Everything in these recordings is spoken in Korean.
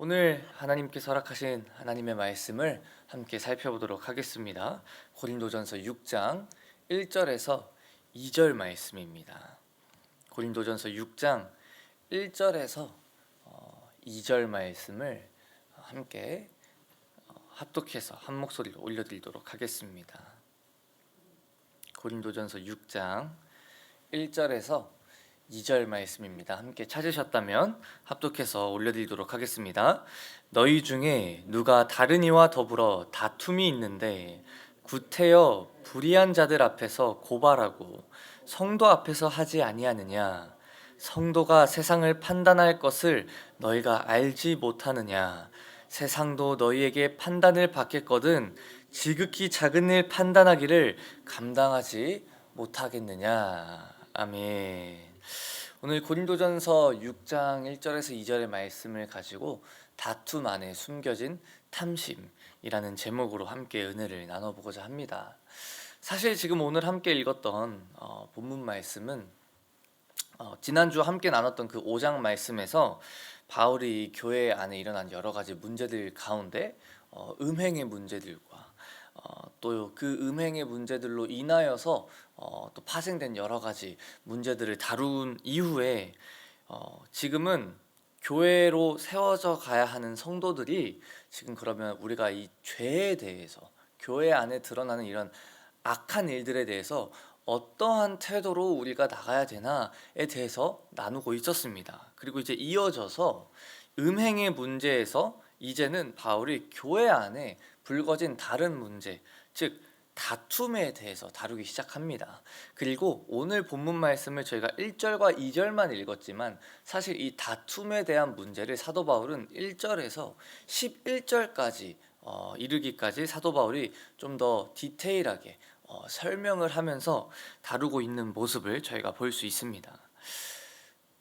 오늘 하나님께서 허락하신 하나님의 말씀을 함께 살펴보도록 하겠습니다. 고린도전서 6장 1절에서 2절 말씀입니다. 고린도전서 6장 1절에서 2절 말씀을 함께 합독해서 한 목소리로 올려드리도록 하겠습니다. 고린도전서 6장 1절에서 2절 말씀입니다. 함께 찾으셨다면 합독해서 올려드리도록 하겠습니다. 너희 중에 누가 다른 이와 더불어 다툼이 있는데 구태여 불의한 자들 앞에서 고발하고 성도 앞에서 하지 아니하느냐? 성도가 세상을 판단할 것을 너희가 알지 못하느냐? 세상도 너희에게 판단을 받겠거든 지극히 작은 일 판단하기를 감당하지 못하겠느냐? 아멘. 오늘 고린도전서 6장 1절에서 2절의 말씀을 가지고 다툼 안에 숨겨진 탐심이라는 제목으로 함께 은혜를 나눠보고자 합니다. 사실 지금 오늘 함께 읽었던 본문 말씀은 지난주 함께 나눴던 그 5장 말씀에서 바울이 교회 안에 일어난 여러 가지 문제들 가운데 음행의 문제들과 또 그 음행의 문제들로 인하여서 또 파생된 여러 가지 문제들을 다룬 이후에 지금은 교회로 세워져 가야 하는 성도들이 지금 그러면 우리가 이 죄에 대해서 교회 안에 드러나는 이런 악한 일들에 대해서 어떠한 태도로 우리가 나가야 되나에 대해서 나누고 있었습니다. 그리고 이제 이어져서 음행의 문제에서 이제는 바울이 교회 안에 불거진 다른 문제, 즉 다툼에 대해서 다루기 시작합니다. 그리고 오늘 본문 말씀을 저희가 1절과 2절만 읽었지만 사실 이 다툼에 대한 문제를 사도 바울은 1절에서 11절까지 이르기까지 사도 바울이 좀 더 디테일하게 설명을 하면서 다루고 있는 모습을 저희가 볼 수 있습니다.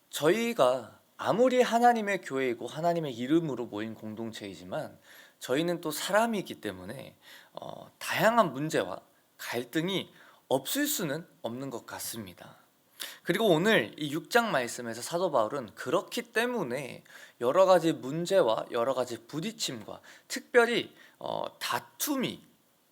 저희가 아무리 하나님의 교회이고 하나님의 이름으로 모인 공동체이지만 저희는 또 사람이기 때문에 다양한 문제와 갈등이 없을 수는 없는 것 같습니다. 그리고 오늘 이 6장 말씀에서 사도 바울은 그렇기 때문에 여러 가지 문제와 여러 가지 부딪힘과 특별히 다툼이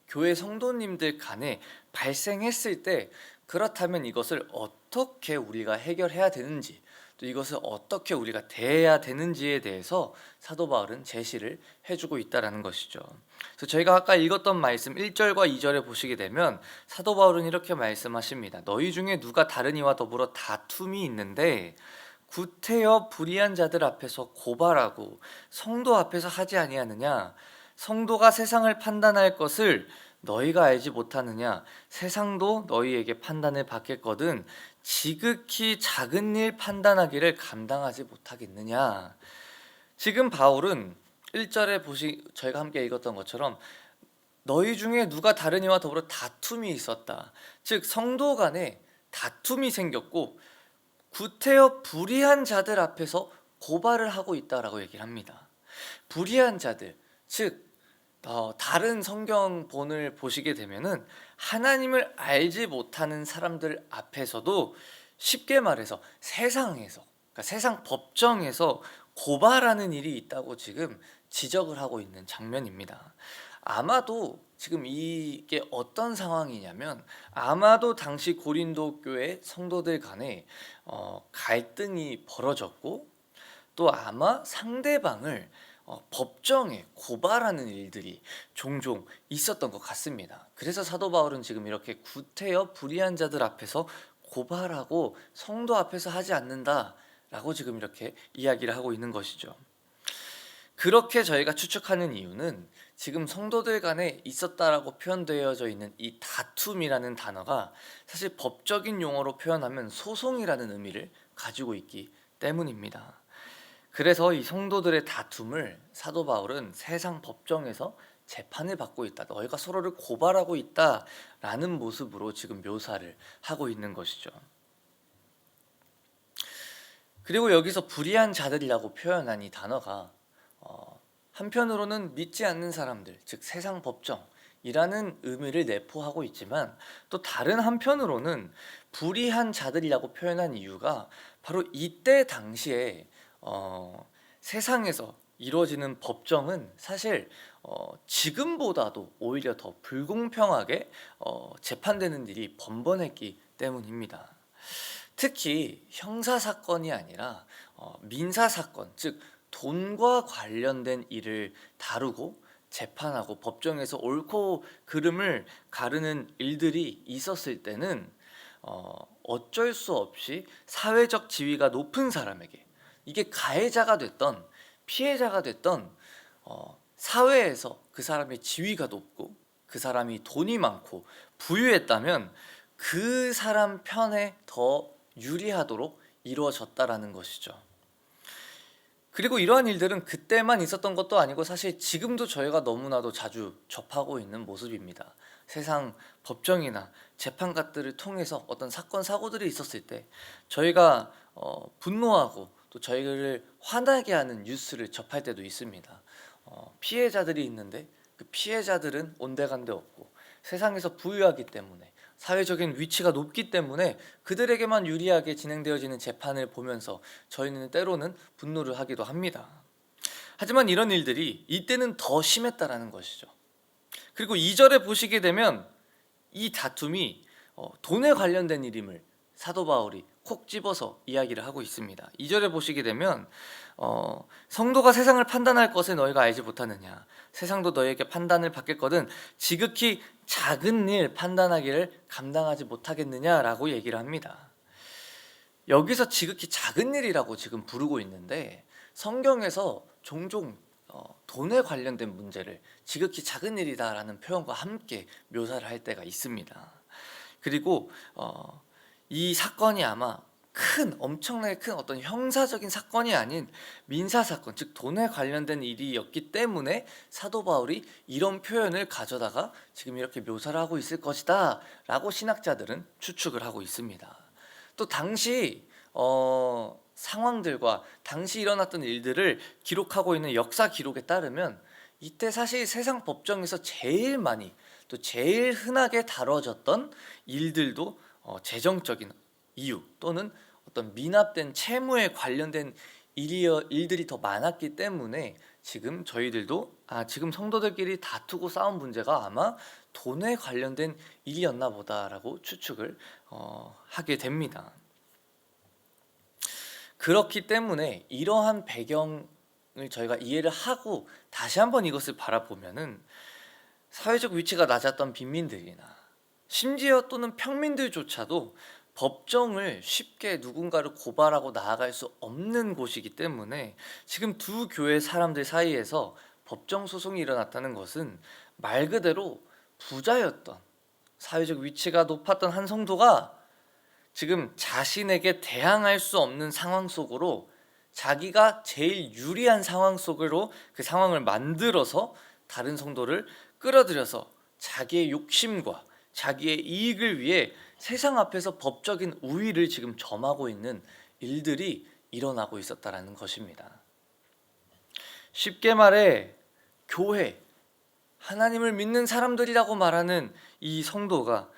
교회 성도님들 간에 발생했을 때 그렇다면 이것을 어떻게 우리가 해결해야 되는지 또 이것을 어떻게 우리가 대해야 되는지에 대해서 사도 바울은 제시를 해주고 있다는 것이죠. 그래서 저희가 아까 읽었던 말씀 1절과 2절에 보시게 되면 사도 바울은 이렇게 말씀하십니다. 너희 중에 누가 다른 이와 더불어 다툼이 있는데 구태여 불의한 자들 앞에서 고발하고 성도 앞에서 하지 아니하느냐? 성도가 세상을 판단할 것을 너희가 알지 못하느냐? 세상도 너희에게 판단을 받겠거든 지극히 작은 일 판단하기를 감당하지 못하겠느냐? 지금 바울은 1절에 저희가 함께 읽었던 것처럼 너희 중에 누가 다른 이와 더불어 다툼이 있었다. 즉 성도 간에 다툼이 생겼고 구태여 불의한 자들 앞에서 고발을 하고 있다라고 얘기를 합니다. 불의한 자들, 즉 다른 성경본을 보시게 되면은 하나님을 알지 못하는 사람들 앞에서도 쉽게 말해서 세상에서, 그러니까 세상 법정에서 고발하는 일이 있다고 지금 지적을 하고 있는 장면입니다. 아마도 지금 이게 어떤 상황이냐면 아마도 당시 고린도 교회 성도들 간에 갈등이 벌어졌고 또 아마 상대방을 법정에 고발하는 일들이 종종 있었던 것 같습니다. 그래서 사도 바울은 지금 이렇게 구태여 불의한 자들 앞에서 고발하고 성도 앞에서 하지 않는다라고 지금 이렇게 이야기를 하고 있는 것이죠. 그렇게 저희가 추측하는 이유는 지금 성도들 간에 있었다라고 표현되어져 있는 이 다툼이라는 단어가 사실 법적인 용어로 표현하면 소송이라는 의미를 가지고 있기 때문입니다. 그래서 이 성도들의 다툼을 사도 바울은 세상 법정에서 재판을 받고 있다, 너희가 서로를 고발하고 있다라는 모습으로 지금 묘사를 하고 있는 것이죠. 그리고 여기서 불의한 자들이라고 표현한 이 단어가 한편으로는 믿지 않는 사람들, 즉 세상 법정이라는 의미를 내포하고 있지만 또 다른 한편으로는 불의한 자들이라고 표현한 이유가 바로 이때 당시에 세상에서 이루어지는 법정은 사실 지금보다도 오히려 더 불공평하게 재판되는 일이 번번했기 때문입니다. 특히 형사 사건이 아니라 민사 사건, 즉 돈과 관련된 일을 다루고 재판하고 법정에서 옳고 그름을 가르는 일들이 있었을 때는 어쩔 수 없이 사회적 지위가 높은 사람에게, 이게 가해자가 됐던 피해자가 됐던 사회에서 그 사람의 지위가 높고 그 사람이 돈이 많고 부유했다면 그 사람 편에 더 유리하도록 이루어졌다라는 것이죠. 그리고 이러한 일들은 그때만 있었던 것도 아니고 사실 지금도 저희가 너무나도 자주 접하고 있는 모습입니다. 세상 법정이나 재판관들을 통해서 어떤 사건 사고들이 있었을 때 저희가 분노하고 또 저희를 화나게 하는 뉴스를 접할 때도 있습니다. 피해자들이 있는데 그 피해자들은 온데간데 없고 세상에서 부유하기 때문에, 사회적인 위치가 높기 때문에 그들에게만 유리하게 진행되어지는 재판을 보면서 저희는 때로는 분노를 하기도 합니다. 하지만 이런 일들이 이때는 더 심했다라는 것이죠. 그리고 2절에 보시게 되면 이 다툼이 돈에 관련된 일임을 사도 바울이 콕 집어서 이야기를 하고 있습니다. 2절에 보시게 되면 성도가 세상을 판단할 것을 너희가 알지 못하느냐, 세상도 너희에게 판단을 받겠거든 지극히 작은 일 판단하기를 감당하지 못하겠느냐라고 얘기를 합니다. 여기서 지극히 작은 일이라고 지금 부르고 있는데 성경에서 종종 돈에 관련된 문제를 지극히 작은 일이다라는 표현과 함께 묘사를 할 때가 있습니다. 그리고 이 사건이 아마 엄청나게 큰 어떤 형사적인 사건이 아닌 민사 사건, 즉 돈에 관련된 일이었기 때문에 사도 바울이 이런 표현을 가져다가 지금 이렇게 묘사를 하고 있을 것이다 라고 신학자들은 추측을 하고 있습니다. 또 당시 상황들과 당시 일어났던 일들을 기록하고 있는 역사 기록에 따르면 이때 사실 세상 법정에서 제일 많이 또 제일 흔하게 다뤄졌던 일들도 재정적인 이유 또는 어떤 미납된 채무에 관련된 일들이 더 많았기 때문에 지금 저희들도 지금 성도들끼리 다투고 싸운 문제가 아마 돈에 관련된 일이었나 보다라고 추측을 하게 됩니다. 그렇기 때문에 이러한 배경을 저희가 이해를 하고 다시 한번 이것을 바라보면은 사회적 위치가 낮았던 빈민들이나 심지어 또는 평민들조차도 법정을 쉽게 누군가를 고발하고 나아갈 수 없는 곳이기 때문에 지금 두 교회 사람들 사이에서 법정 소송이 일어났다는 것은 말 그대로 부자였던, 사회적 위치가 높았던 한 성도가 지금 자신에게 대항할 수 없는 상황 속으로, 자기가 제일 유리한 상황 속으로 그 상황을 만들어서 다른 성도를 끌어들여서 자기의 욕심과 자기의 이익을 위해 세상 앞에서 법적인 우위를 지금 점하고 있는 일들이 일어나고 있었다라는 것입니다. 쉽게 말해 교회, 하나님을 믿는 사람들이라고 말하는 이 성도가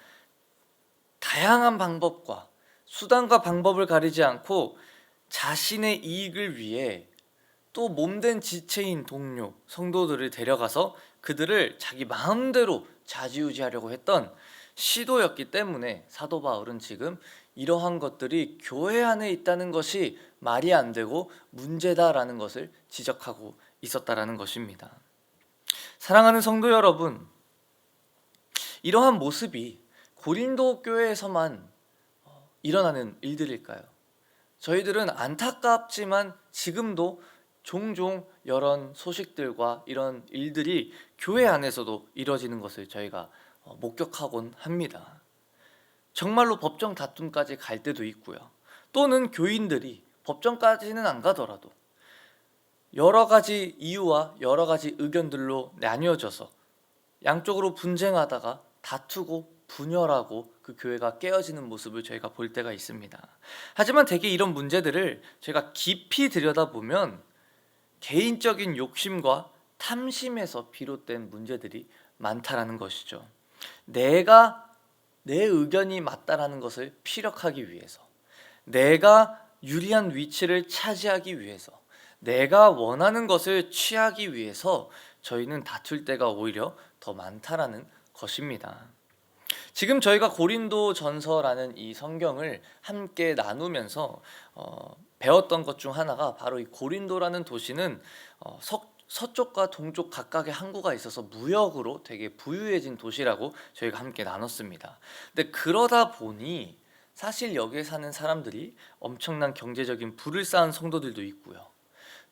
다양한 방법과 수단과 방법을 가리지 않고 자신의 이익을 위해 또 몸된 지체인 동료, 성도들을 데려가서 그들을 자기 마음대로 좌지우지하려고 했던 시도였기 때문에 사도 바울은 지금 이러한 것들이 교회 안에 있다는 것이 말이 안 되고 문제다라는 것을 지적하고 있었다라는 것입니다. 사랑하는 성도 여러분, 이러한 모습이 고린도 교회에서만 일어나는 일들일까요? 저희들은 안타깝지만 지금도 종종 이런 소식들과 이런 일들이 교회 안에서도 이뤄지는 것을 저희가 목격하곤 합니다. 정말로 법정 다툼까지 갈 때도 있고요. 또는 교인들이 법정까지는 안 가더라도 여러 가지 이유와 여러 가지 의견들로 나뉘어져서 양쪽으로 분쟁하다가 다투고 분열하고 그 교회가 깨어지는 모습을 저희가 볼 때가 있습니다. 하지만 대개 이런 문제들을 저희가 깊이 들여다보면 개인적인 욕심과 탐심에서 비롯된 문제들이 많다라는 것이죠. 내가 내 의견이 맞다라는 것을 피력하기 위해서, 내가 유리한 위치를 차지하기 위해서, 내가 원하는 것을 취하기 위해서 저희는 다툴 때가 오히려 더 많다라는 것입니다. 지금 저희가 고린도 전서라는 이 성경을 함께 나누면서 배웠던 것 중 하나가 바로 이 고린도라는 도시는 서쪽과 동쪽 각각의 항구가 있어서 무역으로 되게 부유해진 도시라고 저희가 함께 나눴습니다. 근데 그러다 보니 사실 여기에 사는 사람들이 엄청난 경제적인 부를 쌓은 성도들도 있고요.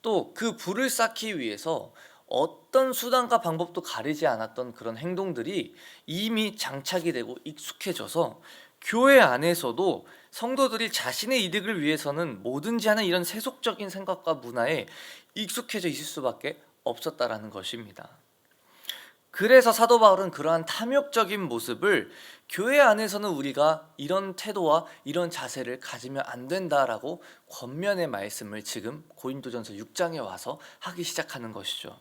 또 그 부를 쌓기 위해서 어떤 수단과 방법도 가리지 않았던 그런 행동들이 이미 장착이 되고 익숙해져서 교회 안에서도 성도들이 자신의 이득을 위해서는 뭐든지 하는 이런 세속적인 생각과 문화에 익숙해져 있을 수밖에 없었다라는 것입니다. 그래서 사도 바울은 그러한 탐욕적인 모습을 교회 안에서는 우리가 이런 태도와 이런 자세를 가지면 안 된다라고 권면의 말씀을 지금 고린도전서 6장에 와서 하기 시작하는 것이죠.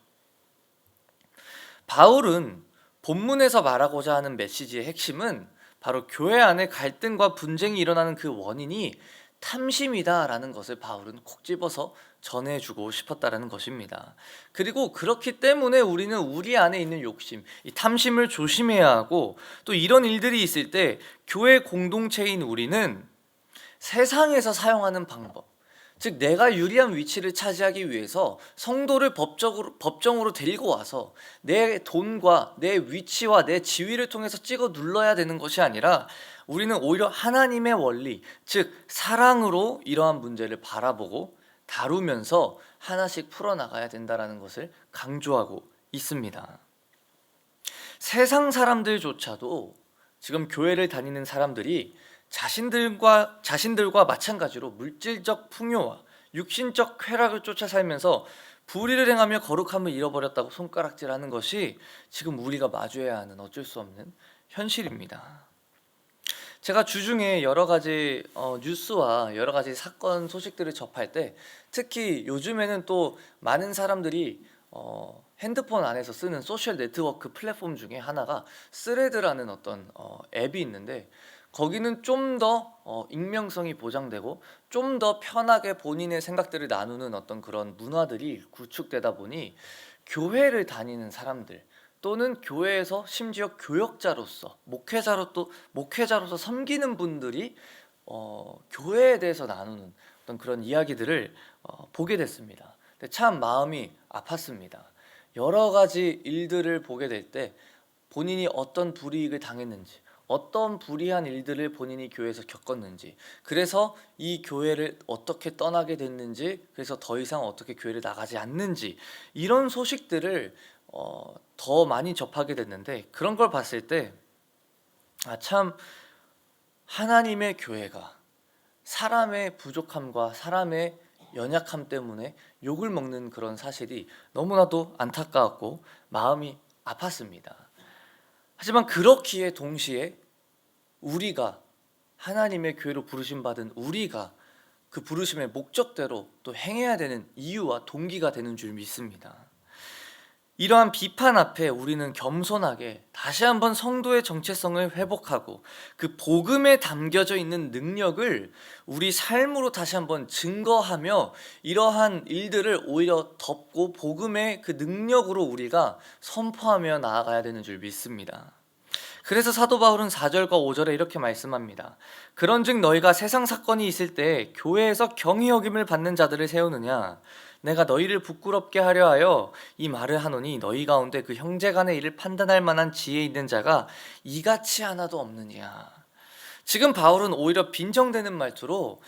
바울은 본문에서 말하고자 하는 메시지의 핵심은 바로 교회 안에 갈등과 분쟁이 일어나는 그 원인이 탐심이다라는 것을 바울은 콕 집어서 전해주고 싶었다라는 것입니다. 그리고 그렇기 때문에 우리는 우리 안에 있는 욕심, 이 탐심을 조심해야 하고, 또 이런 일들이 있을 때 교회 공동체인 우리는 세상에서 사용하는 방법, 즉 내가 유리한 위치를 차지하기 위해서 성도를 법정으로 데리고 와서 내 돈과 내 위치와 내 지위를 통해서 찍어 눌러야 되는 것이 아니라, 우리는 오히려 하나님의 원리, 즉 사랑으로 이러한 문제를 바라보고 다루면서 하나씩 풀어나가야 된다는 것을 강조하고 있습니다. 세상 사람들조차도 지금 교회를 다니는 사람들이 자신들과 마찬가지로 물질적 풍요와 육신적 쾌락을 쫓아 살면서 불의를 행하며 거룩함을 잃어버렸다고 손가락질하는 것이 지금 우리가 마주해야 하는 어쩔 수 없는 현실입니다. 제가 주중에 여러 가지 뉴스와 여러 가지 사건 소식들을 접할 때, 특히 요즘에는 또 많은 사람들이 핸드폰 안에서 쓰는 소셜 네트워크 플랫폼 중에 하나가 스레드라는 어떤 앱이 있는데, 거기는 좀 더 익명성이 보장되고 좀 더 편하게 본인의 생각들을 나누는 어떤 그런 문화들이 구축되다 보니 교회를 다니는 사람들, 또는 교회에서 심지어 교역자로서 목회자로서 섬기는 분들이 교회에 대해서 나누는 어떤 그런 이야기들을 보게 됐습니다. 근데 참 마음이 아팠습니다. 여러 가지 일들을 보게 될 때 본인이 어떤 불이익을 당했는지, 어떤 불이한 일들을 본인이 교회에서 겪었는지, 그래서 이 교회를 어떻게 떠나게 됐는지, 그래서 더 이상 어떻게 교회를 나가지 않는지, 이런 소식들을 더 많이 접하게 됐는데, 그런 걸 봤을 때 참 하나님의 교회가 사람의 부족함과 사람의 연약함 때문에 욕을 먹는 그런 사실이 너무나도 안타까웠고 마음이 아팠습니다. 하지만 그렇기에 동시에 우리가 하나님의 교회로 부르심 받은 우리가 그 부르심의 목적대로 또 행해야 되는 이유와 동기가 되는 줄 믿습니다. 이러한 비판 앞에 우리는 겸손하게 다시 한번 성도의 정체성을 회복하고 그 복음에 담겨져 있는 능력을 우리 삶으로 다시 한번 증거하며, 이러한 일들을 오히려 덮고 복음의 그 능력으로 우리가 선포하며 나아가야 되는 줄 믿습니다. 그래서 사도 바울은 4절과 5절에 이렇게 말씀합니다. 그런즉 너희가 세상 사건이 있을 때 교회에서 경히 여김을 받는 자들을 세우느냐? 내가 너희를 부끄럽게 하려 하여 이 말을 하노니, 너희 가운데 그 형제간의 일을 판단할 만한 지혜 있는 자가 이같이 하나도 없느냐. 지금 바울은 오히려 빈정대는 말투로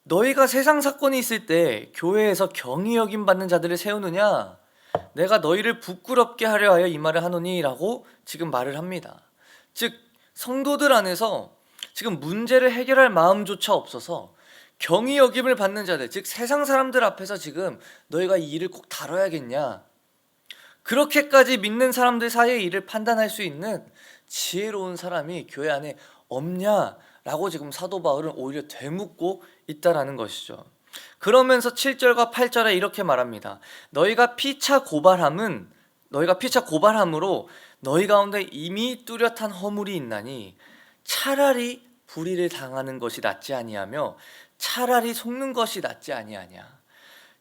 너희가 세상 사건이 있을 때 교회에서 경히 여김 받는 자들을 세우느냐, 내가 너희를 부끄럽게 하려 하여 이 말을 하노니 라고 지금 말을 합니다. 즉 성도들 안에서 지금 문제를 해결할 마음조차 없어서 경히 여김을 받는 자들, 즉 세상 사람들 앞에서 지금 너희가 이 일을 꼭 다뤄야겠냐, 그렇게까지 믿는 사람들 사이의 일을 판단할 수 있는 지혜로운 사람이 교회 안에 없냐라고 지금 사도 바울은 오히려 되묻고 있다라는 것이죠. 그러면서 7절과 8절에 이렇게 말합니다. 너희가 피차 고발함으로 너희 가운데 이미 뚜렷한 허물이 있나니 차라리 불의를 당하는 것이 낫지 아니하며 차라리 속는 것이 낫지 아니하냐.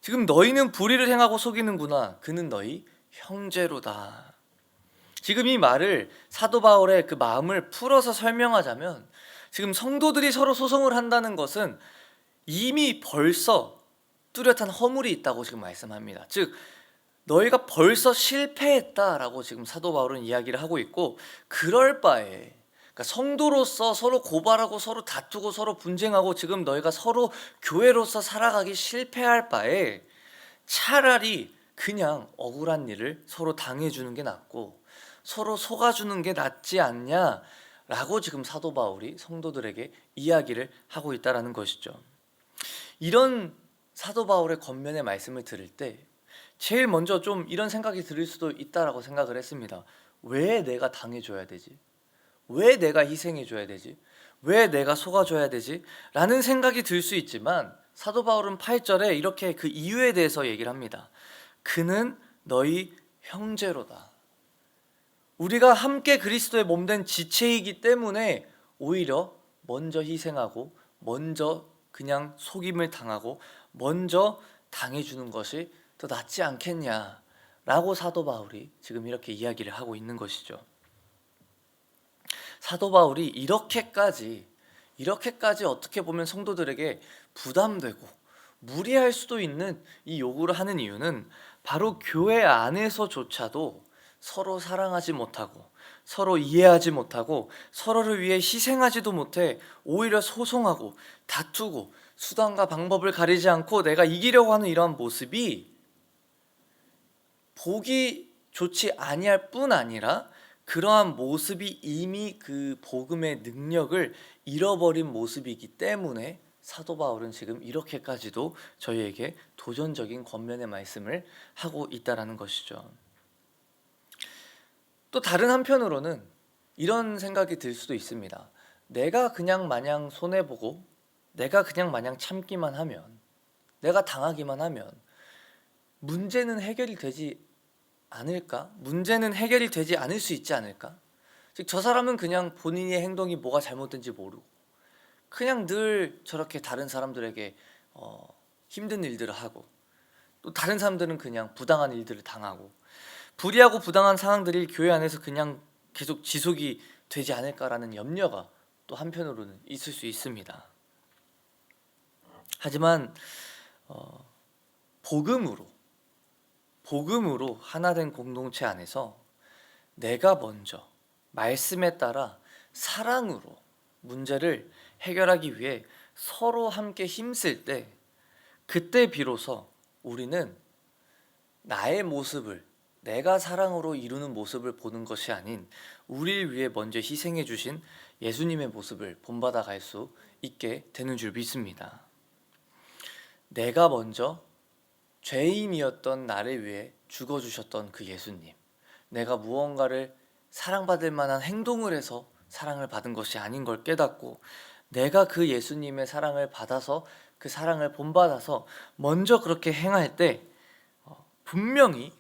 지금 너희는 불의를 행하고 속이는구나. 그는 너희 형제로다. 지금 이 말을 사도 바울의 그 마음을 풀어서 설명하자면 지금 성도들이 서로 소송을 한다는 것은 이미 벌써 뚜렷한 허물이 있다고 지금 말씀합니다. 즉 너희가 벌써 실패했다라고 지금 사도 바울은 이야기를 하고 있고, 그럴 바에 그러니까 성도로서 서로 고발하고 서로 다투고 서로 분쟁하고 지금 너희가 서로 교회로서 살아가기 실패할 바에 차라리 그냥 억울한 일을 서로 당해주는 게 낫고 서로 속아주는 게 낫지 않냐라고 지금 사도 바울이 성도들에게 이야기를 하고 있다라는 것이죠. 이런 사도 바울의 권면의 말씀을 들을 때 제일 먼저 좀 이런 생각이 들 수도 있다라고 생각을 했습니다. 왜 내가 당해줘야 되지? 왜 내가 희생해줘야 되지? 왜 내가 속아줘야 되지? 라는 생각이 들 수 있지만 사도 바울은 8절에 이렇게 그 이유에 대해서 얘기를 합니다. 그는 너희 형제로다. 우리가 함께 그리스도의 몸된 지체이기 때문에 오히려 먼저 희생하고 먼저 그냥 속임을 당하고 먼저 당해주는 것이 더 낫지 않겠냐라고 사도 바울이 지금 이렇게 이야기를 하고 있는 것이죠. 사도 바울이 이렇게까지 어떻게 보면 성도들에게 부담되고 무리할 수도 있는 이 요구를 하는 이유는 바로 교회 안에서조차도 서로 사랑하지 못하고 서로 이해하지 못하고 서로를 위해 희생하지도 못해 오히려 소송하고 다투고 수단과 방법을 가리지 않고 내가 이기려고 하는 이러한 모습이 보기 좋지 아니할 뿐 아니라 그러한 모습이 이미 그 복음의 능력을 잃어버린 모습이기 때문에 사도 바울은 지금 이렇게까지도 저희에게 도전적인 권면의 말씀을 하고 있다라는 것이죠. 또 다른 한편으로는 이런 생각이 들 수도 있습니다. 내가 그냥 마냥 손해보고 내가 그냥 마냥 참기만 하면, 내가 당하기만 하면 문제는 해결이 되지 않을까? 문제는 해결이 되지 않을 수 있지 않을까? 즉 저 사람은 그냥 본인의 행동이 뭐가 잘못된지 모르고 그냥 늘 저렇게 다른 사람들에게 힘든 일들을 하고 또 다른 사람들은 그냥 부당한 일들을 당하고 불의하고 부당한 상황들이 교회 안에서 그냥 계속 지속이 되지 않을까라는 염려가 또 한편으로는 있을 수 있습니다. 하지만 복음으로 하나 된 공동체 안에서 내가 먼저 말씀에 따라 사랑으로 문제를 해결하기 위해 서로 함께 힘쓸 때 그때 비로소 우리는 나의 모습을 내가 사랑으로 이루는 모습을 보는 것이 아닌 우리를 위해 먼저 희생해 주신 예수님의 모습을 본받아 갈 수 있게 되는 줄 믿습니다. 내가 먼저 죄인이었던 나를 위해 죽어주셨던 그 예수님, 내가 무언가를 사랑받을 만한 행동을 해서 사랑을 받은 것이 아닌 걸 깨닫고 내가 그 예수님의 사랑을 받아서 그 사랑을 본받아서 먼저 그렇게 행할 때 분명히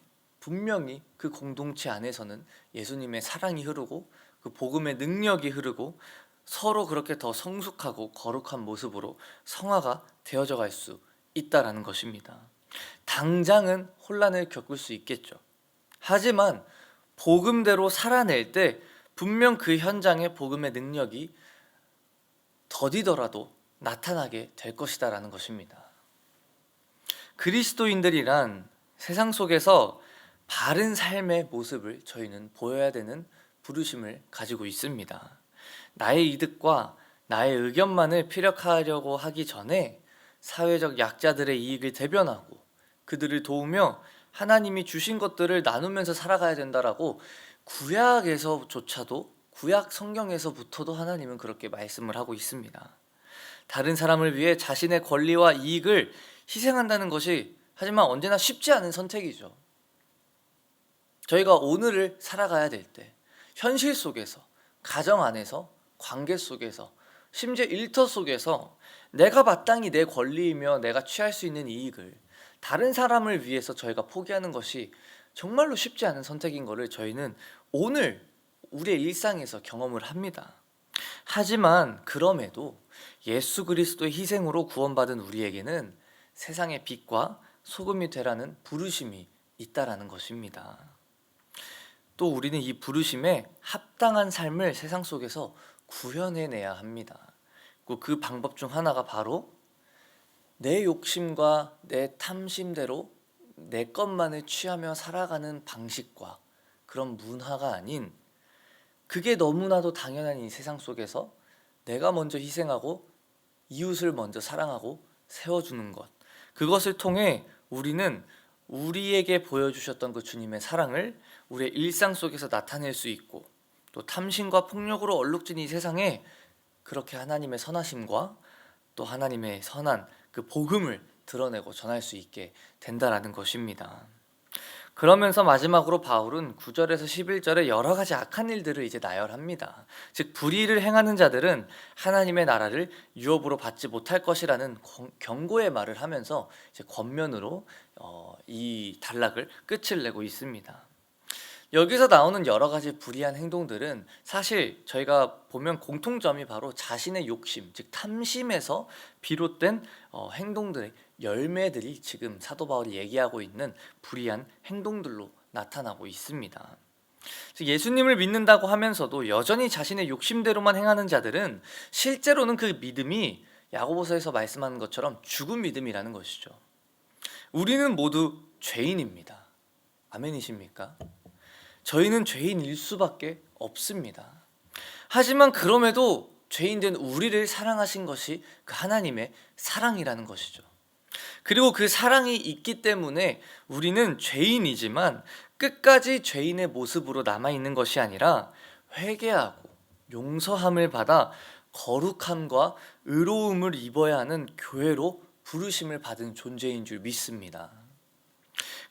그 공동체 안에서는 예수님의 사랑이 흐르고 그 복음의 능력이 흐르고 서로 그렇게 더 성숙하고 거룩한 모습으로 성화가 되어져 갈 수 있다라는 것입니다. 당장은 혼란을 겪을 수 있겠죠. 하지만 복음대로 살아낼 때 분명 그 현장에 복음의 능력이 더디더라도 나타나게 될 것이다라는 것입니다. 그리스도인들이란 세상 속에서 바른 삶의 모습을 저희는 보여야 되는 부르심을 가지고 있습니다. 나의 이득과 나의 의견만을 피력하려고 하기 전에 사회적 약자들의 이익을 대변하고 그들을 도우며 하나님이 주신 것들을 나누면서 살아가야 된다라고 구약에서조차도 구약 성경에서부터도 하나님은 그렇게 말씀을 하고 있습니다. 다른 사람을 위해 자신의 권리와 이익을 희생한다는 것이 하지만 언제나 쉽지 않은 선택이죠. 저희가 오늘을 살아가야 될 때 현실 속에서, 가정 안에서, 관계 속에서, 심지어 일터 속에서 내가 마땅히 내 권리이며 내가 취할 수 있는 이익을 다른 사람을 위해서 저희가 포기하는 것이 정말로 쉽지 않은 선택인 것을 저희는 오늘 우리의 일상에서 경험을 합니다. 하지만 그럼에도 예수 그리스도의 희생으로 구원받은 우리에게는 세상의 빛과 소금이 되라는 부르심이 있다라는 것입니다. 또 우리는 이 부르심에 합당한 삶을 세상 속에서 구현해내야 합니다. 그 방법 중 하나가 바로 내 욕심과 내 탐심대로 내 것만을 취하며 살아가는 방식과 그런 문화가 아닌, 그게 너무나도 당연한 이 세상 속에서 내가 먼저 희생하고 이웃을 먼저 사랑하고 세워주는 것, 그것을 통해 우리는 우리에게 보여주셨던 그 주님의 사랑을 우리의 일상 속에서 나타낼 수 있고, 또 탐심과 폭력으로 얼룩진 이 세상에 그렇게 하나님의 선하심과 또 하나님의 선한 그 복음을 드러내고 전할 수 있게 된다라는 것입니다. 그러면서 마지막으로 바울은 9절에서 11절에 여러 가지 악한 일들을 이제 나열합니다. 즉 불의를 행하는 자들은 하나님의 나라를 유업으로 받지 못할 것이라는 경고의 말을 하면서 이제 권면으로 이 단락을 끝을 내고 있습니다. 여기서 나오는 여러 가지 불의한 행동들은 사실 저희가 보면 공통점이 바로 자신의 욕심, 즉 탐심에서 비롯된 행동들의 열매들이 지금 사도 바울이 얘기하고 있는 불의한 행동들로 나타나고 있습니다. 즉 예수님을 믿는다고 하면서도 여전히 자신의 욕심대로만 행하는 자들은 실제로는 그 믿음이 야고보서에서 말씀하는 것처럼 죽은 믿음이라는 것이죠. 우리는 모두 죄인입니다. 아멘이십니까? 저희는 죄인일 수밖에 없습니다. 하지만 그럼에도 죄인된 우리를 사랑하신 것이 그 하나님의 사랑이라는 것이죠. 그리고 그 사랑이 있기 때문에 우리는 죄인이지만 끝까지 죄인의 모습으로 남아있는 것이 아니라 회개하고 용서함을 받아 거룩함과 의로움을 입어야 하는 교회로 부르심을 받은 존재인 줄 믿습니다.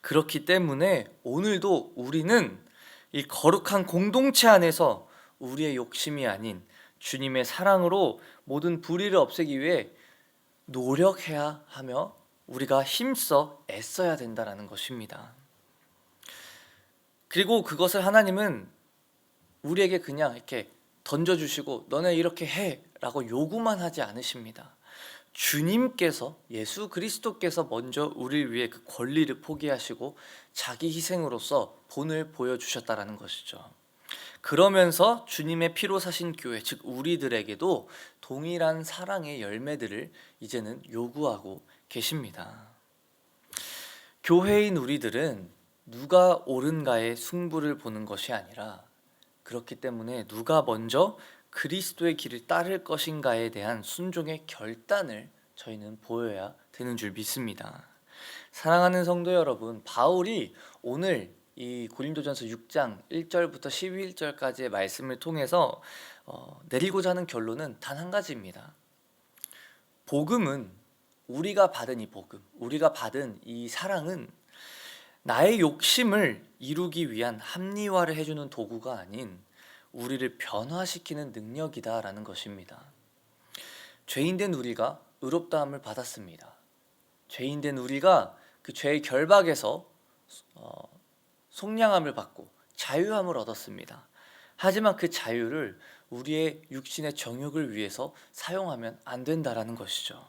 그렇기 때문에 오늘도 우리는 이 거룩한 공동체 안에서 우리의 욕심이 아닌 주님의 사랑으로 모든 불의를 없애기 위해 노력해야 하며 우리가 힘써 애써야 된다는 것입니다. 그리고 그것을 하나님은 우리에게 그냥 이렇게 던져주시고 너네 이렇게 해 라고 요구만 하지 않으십니다. 주님께서, 예수 그리스도께서 먼저 우리를 위해 그 권리를 포기하시고 자기 희생으로서 본을 보여주셨다는 것이죠. 그러면서 주님의 피로 사신 교회, 즉 우리들에게도 동일한 사랑의 열매들을 이제는 요구하고 계십니다. 교회인 우리들은 누가 옳은가의 승부를 보는 것이 아니라, 그렇기 때문에 누가 먼저 그리스도의 길을 따를 것인가에 대한 순종의 결단을 저희는 보여야 되는 줄 믿습니다. 사랑하는 성도 여러분, 바울이 오늘 이 고린도전서 6장 1절부터 11절까지의 말씀을 통해서 내리고자 하는 결론은 단 한 가지입니다. 복음은, 우리가 받은 이 복음, 우리가 받은 이 사랑은 나의 욕심을 이루기 위한 합리화를 해주는 도구가 아닌 우리를 변화시키는 능력이다라는 것입니다. 죄인된 우리가 의롭다함을 받았습니다. 죄인된 우리가 그 죄의 결박에서 속량함을 받고 자유함을 얻었습니다. 하지만 그 자유를 우리의 육신의 정욕을 위해서 사용하면 안 된다라는 것이죠.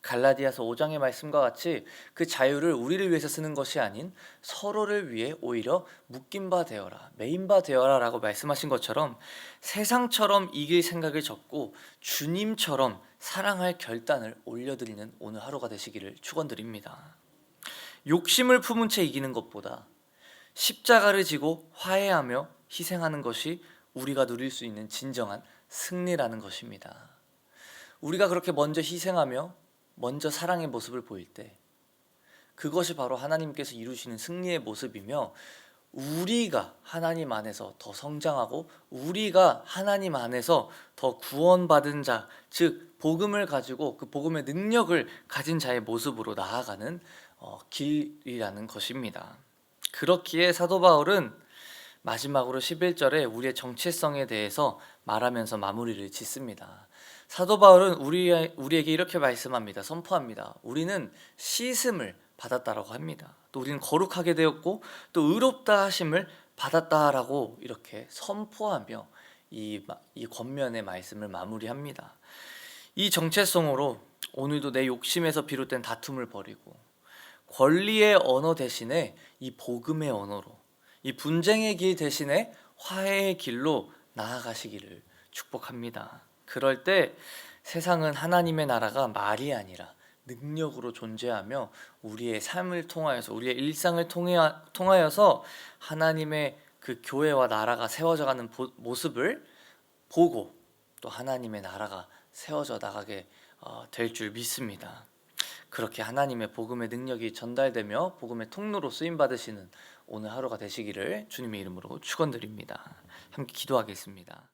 갈라디아서 5장의 말씀과 같이 그 자유를 우리를 위해서 쓰는 것이 아닌 서로를 위해 오히려 묶인 바 되어라, 매인 바 되어라 라고 말씀하신 것처럼 세상처럼 이길 생각을 접고 주님처럼 사랑할 결단을 올려드리는 오늘 하루가 되시기를 축원드립니다. 욕심을 품은 채 이기는 것보다 십자가를 지고 화해하며 희생하는 것이 우리가 누릴 수 있는 진정한 승리라는 것입니다. 우리가 그렇게 먼저 희생하며 먼저 사랑의 모습을 보일 때 그것이 바로 하나님께서 이루시는 승리의 모습이며, 우리가 하나님 안에서 더 성장하고 우리가 하나님 안에서 더 구원받은 자, 즉 복음을 가지고 그 복음의 능력을 가진 자의 모습으로 나아가는 길이라는 것입니다. 그렇기에 사도 바울은 마지막으로 11절에 우리의 정체성에 대해서 말하면서 마무리를 짓습니다. 사도 바울은 우리에게 이렇게 말씀합니다. 선포합니다. 우리는 씻음을 받았다라고 합니다. 또 우리는 거룩하게 되었고 또 의롭다 하심을 받았다라고 이렇게 선포하며 이 권면의 말씀을 마무리합니다. 이 정체성으로 오늘도 내 욕심에서 비롯된 다툼을 버리고 권리의 언어 대신에 이 복음의 언어로, 이 분쟁의 길 대신에 화해의 길로 나아가시기를 축복합니다. 그럴 때 세상은 하나님의 나라가 말이 아니라 능력으로 존재하며 우리의 삶을 통하여서, 우리의 일상을 통하여서 하나님의 그 교회와 나라가 세워져 가는 모습을 보고 또 하나님의 나라가 세워져 나가게 될 줄 믿습니다. 그렇게 하나님의 복음의 능력이 전달되며 복음의 통로로 쓰임 받으시는 오늘 하루가 되시기를 주님의 이름으로 축원드립니다. 함께 기도하겠습니다.